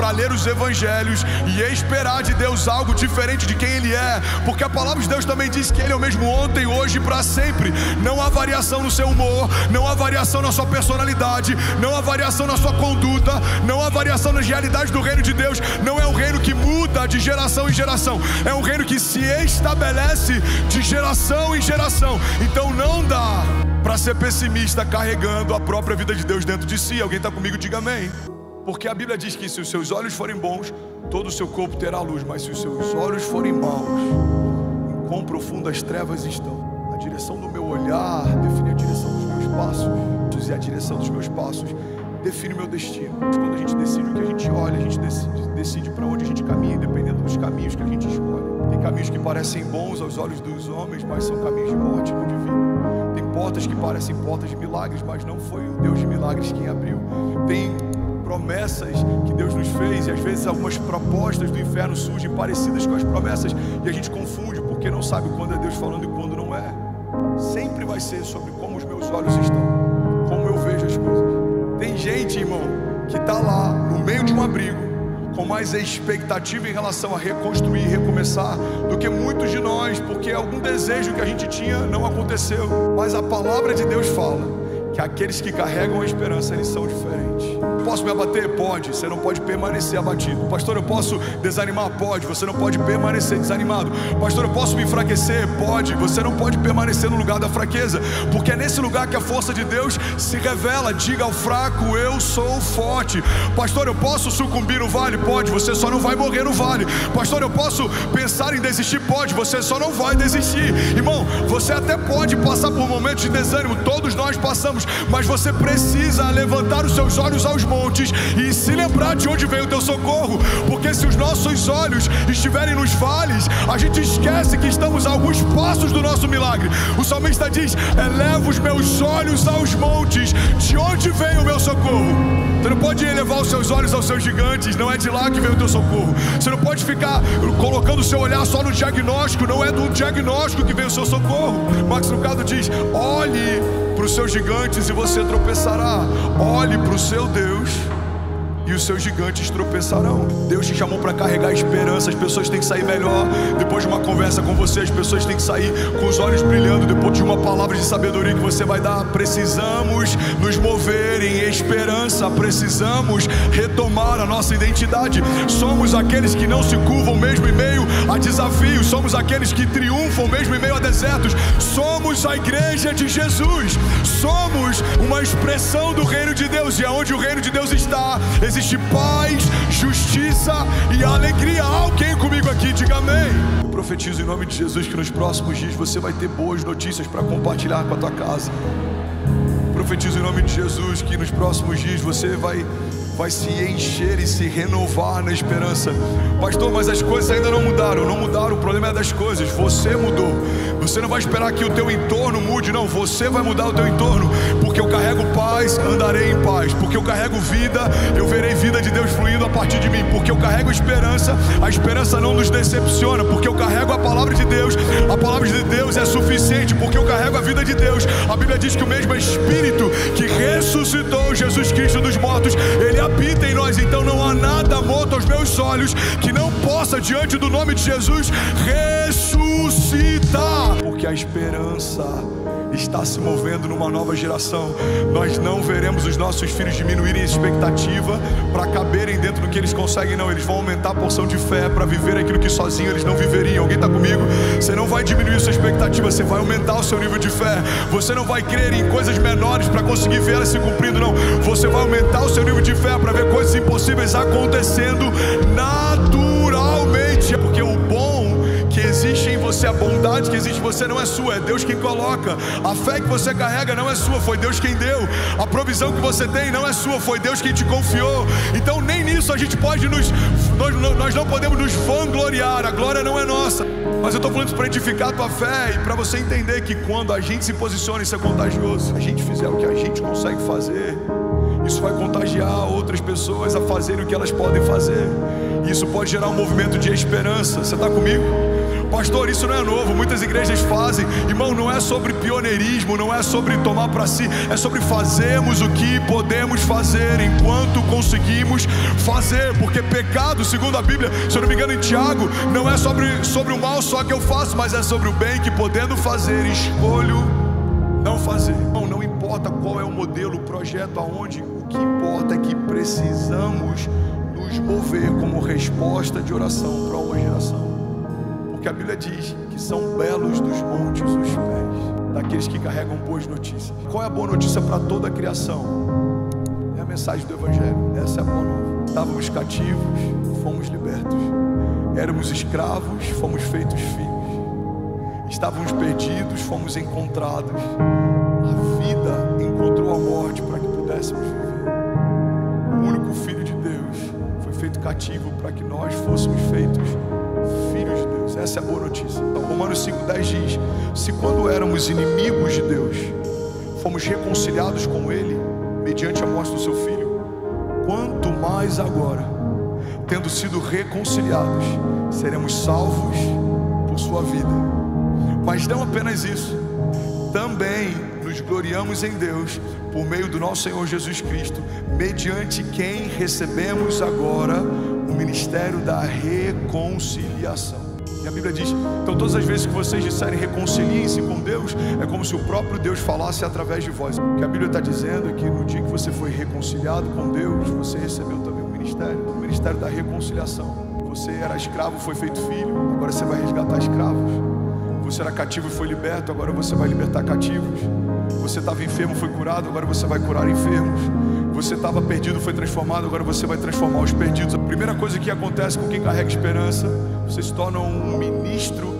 para ler os evangelhos e esperar de Deus algo diferente de quem Ele é, porque a palavra de Deus também diz que Ele é o mesmo ontem, hoje e para sempre. Não há variação no seu humor, não há variação na sua personalidade, não há variação na sua conduta, não há variação nas realidades do reino de Deus. Não é um reino que muda de geração em geração, é um reino que se estabelece de geração em geração. Então não dá para ser pessimista carregando a própria vida de Deus dentro de si. Alguém está comigo? Diga amém. Porque a Bíblia diz que se os seus olhos forem bons, todo o seu corpo terá luz. Mas se os seus olhos forem maus, em quão profundas trevas estão. A direção do meu olhar define a direção dos meus passos, e a direção dos meus passos define o meu destino. Quando a gente decide o que a gente olha, a gente decide para onde a gente caminha, independente dos caminhos que a gente escolhe. Tem caminhos que parecem bons aos olhos dos homens, mas são caminhos de morte, não de vida. Tem portas que parecem portas de milagres, mas não foi o Deus de milagres quem abriu. Tem promessas que Deus nos fez, e às vezes algumas propostas do inferno surgem parecidas com as promessas, e a gente confunde porque não sabe quando é Deus falando e quando não é. Sempre vai ser sobre como os meus olhos estão, como eu vejo as coisas. Tem gente, irmão, que está lá no meio de um abrigo com mais expectativa em relação a reconstruir e recomeçar do que muitos de nós, porque algum desejo que a gente tinha não aconteceu. Mas a palavra de Deus fala que aqueles que carregam a esperança, eles são diferentes. Posso me abater? Pode. Você não pode permanecer abatido. Pastor, eu posso desanimar? Pode. Você não pode permanecer desanimado. Pastor, eu posso me enfraquecer? Pode. Você não pode permanecer no lugar da fraqueza, porque é nesse lugar que a força de Deus se revela. Diga ao fraco: eu sou forte. Pastor, eu posso sucumbir no vale? Pode. Você só não vai morrer no vale. Pastor, eu posso pensar em desistir? Pode. Você só não vai desistir. Irmão, você até pode passar por momentos de desânimo, todos nós passamos, mas você precisa levantar os seus olhos aos montes e se lembrar de onde veio o teu socorro, porque se os nossos olhos estiverem nos vales, a gente esquece que estamos a alguns passos do nosso milagre. O salmista diz: eleva os meus olhos aos montes, de onde vem o meu socorro? Você não pode elevar os seus olhos aos seus gigantes, não é de lá que vem o teu socorro. Você não pode ficar colocando o seu olhar só no diagnóstico, não é do diagnóstico que vem o seu socorro. Max Lucado diz: olhe para os seus gigantes e você tropeçará. Olhe para o seu Deus e os seus gigantes tropeçarão. Deus te chamou para carregar esperança. As pessoas têm que sair melhor. Depois de uma conversa com você, as pessoas têm que sair com os olhos brilhando. Depois de uma palavra de sabedoria que você vai dar, precisamos nos mover em esperança. Precisamos retomar a nossa identidade. Somos aqueles que não se curvam mesmo em meio a desafios. Somos aqueles que triunfam mesmo em meio a desertos. Somos a igreja de Jesus. Somos uma expressão do reino de Deus. E aonde o reino de Deus está, existe paz, justiça e alegria. Alguém comigo aqui? Diga amém. Eu profetizo em nome de Jesus que nos próximos dias você vai ter boas notícias para compartilhar com a tua casa. Eu profetizo em nome de Jesus que nos próximos dias você vai se encher e se renovar na esperança. Pastor, mas as coisas ainda não mudaram. Não mudaram, o problema é das coisas. Você mudou. Você não vai esperar que o teu entorno mude, não. Você vai mudar o teu entorno. Porque eu carrego paz, andarei em paz. Porque eu carrego vida, eu verei vida de Deus fluindo a partir de mim. Porque eu carrego esperança, a esperança não nos decepciona. Porque eu carrego a palavra de Deus, a palavra de Deus é suficiente. Porque eu carrego a vida de Deus. A Bíblia diz que o mesmo Espírito que ressuscitou Jesus Cristo dos mortos, Ele habita em nós. Então não há nada morto aos meus olhos que não possa, diante do nome de Jesus, ressuscitar. Porque a esperança está se movendo numa nova geração. Nós não veremos os nossos filhos diminuírem a expectativa para caberem dentro do que eles conseguem, não. Eles vão aumentar a porção de fé para viver aquilo que sozinho eles não viveriam. Alguém está comigo? Você não vai diminuir a sua expectativa, você vai aumentar o seu nível de fé. Você não vai crer em coisas menores para conseguir ver elas se cumprindo, não. Você vai aumentar o seu nível de fé para ver coisas impossíveis acontecendo naturalmente. Porque o bom que existe em você, a bondade que existe em você não é sua, é Deus quem coloca. A fé que você carrega não é sua, foi Deus quem deu. A provisão que você tem não é sua, foi Deus quem te confiou. Então nem nisso a gente pode nós não podemos nos vangloriar. A glória não é nossa. Mas eu estou falando isso para edificar a tua fé e para você entender que quando a gente se posiciona, isso é contagioso. Se a gente fizer o que a gente consegue fazer, isso vai contagiar encorajar outras pessoas a fazerem o que elas podem fazer. Isso pode gerar um movimento de esperança. Você está comigo? Pastor, isso não é novo, muitas igrejas fazem. Irmão, não é sobre pioneirismo, não é sobre tomar para si, é sobre fazermos o que podemos fazer enquanto conseguimos fazer. Porque pecado, segundo a Bíblia, se eu não me engano em Tiago, não é sobre o mal só que eu faço, mas é sobre o bem que, podendo fazer, escolho não fazer. Não importa qual é o modelo, o projeto, aonde, o que importa é que precisamos nos mover como resposta de oração para uma geração. Porque a Bíblia diz que são belos dos montes os pés daqueles que carregam boas notícias. Qual é a boa notícia para toda a criação? É a mensagem do Evangelho. Essa é a boa nova. Estávamos cativos, fomos libertos. Éramos escravos, fomos feitos filhos. Estávamos perdidos, fomos encontrados. A vida encontrou a morte para que pudéssemos viver. O único Filho de Deus foi feito cativo para que nós fôssemos feitos filhos de Deus. Essa é a boa notícia. Então, Romanos 5,10 diz: se quando éramos inimigos de Deus, fomos reconciliados com Ele mediante a morte do seu Filho, quanto mais agora, tendo sido reconciliados, seremos salvos por sua vida. Mas não apenas isso, também nos gloriamos em Deus por meio do nosso Senhor Jesus Cristo, mediante quem recebemos agora o ministério da reconciliação. E a Bíblia diz, então todas as vezes que vocês disserem reconciliem-se com Deus, é como se o próprio Deus falasse através de vós. O que a Bíblia está dizendo é que no dia que você foi reconciliado com Deus, você recebeu também o ministério da reconciliação. Você era escravo, foi feito filho, agora você vai resgatar escravos. Você era cativo e foi liberto, agora você vai libertar cativos. Você estava enfermo, foi curado, agora você vai curar enfermos. Você estava perdido, foi transformado, agora você vai transformar os perdidos. A primeira coisa que acontece com quem carrega esperança, você se torna um ministro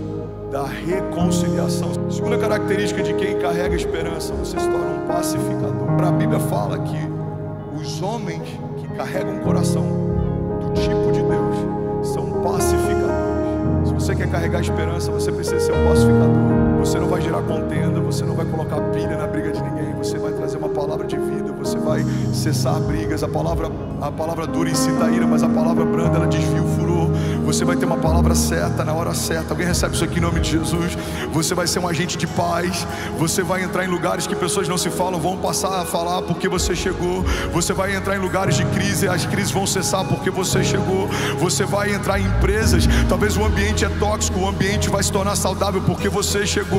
da reconciliação. Segunda característica de quem carrega esperança, você se torna um pacificador. A Bíblia fala que os homens que carregam o coração do tipo de Deus são pacificadores. Se você quer carregar esperança, você precisa ser um pacificador. Você não vai gerar contenda, você não vai colocar pilha na briga de ninguém, você vai trazer uma palavra de vida, você vai cessar brigas. A palavra dura incita a ira, mas a palavra branda ela desvia o furor. Você vai ter uma palavra certa na hora certa. Alguém recebe isso aqui em nome de Jesus? Você vai ser um agente de paz. Você vai entrar em lugares que pessoas não se falam, vão passar a falar porque você chegou. Você vai entrar em lugares de crise, as crises vão cessar porque você chegou. Você vai entrar em empresas, talvez o ambiente é tóxico, o ambiente vai se tornar saudável porque você chegou.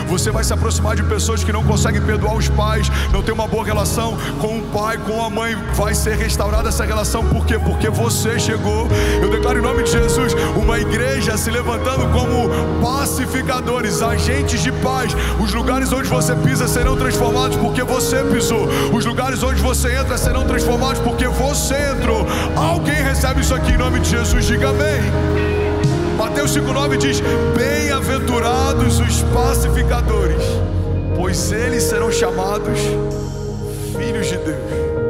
Você vai se aproximar de pessoas que não conseguem perdoar os pais, não tem uma boa relação com o pai, com a mãe. Vai ser restaurada essa relação, por quê? Porque você chegou. Eu declaro em nome de Jesus uma igreja se levantando como pacificadores, agentes de paz. Os lugares onde você pisa serão transformados porque você pisou. Os lugares onde você entra serão transformados porque você entrou. Alguém recebe isso aqui em nome de Jesus? Diga amém. Mateus 5,9 diz: bem-aventurados os pacificadores, pois eles serão chamados filhos de Deus.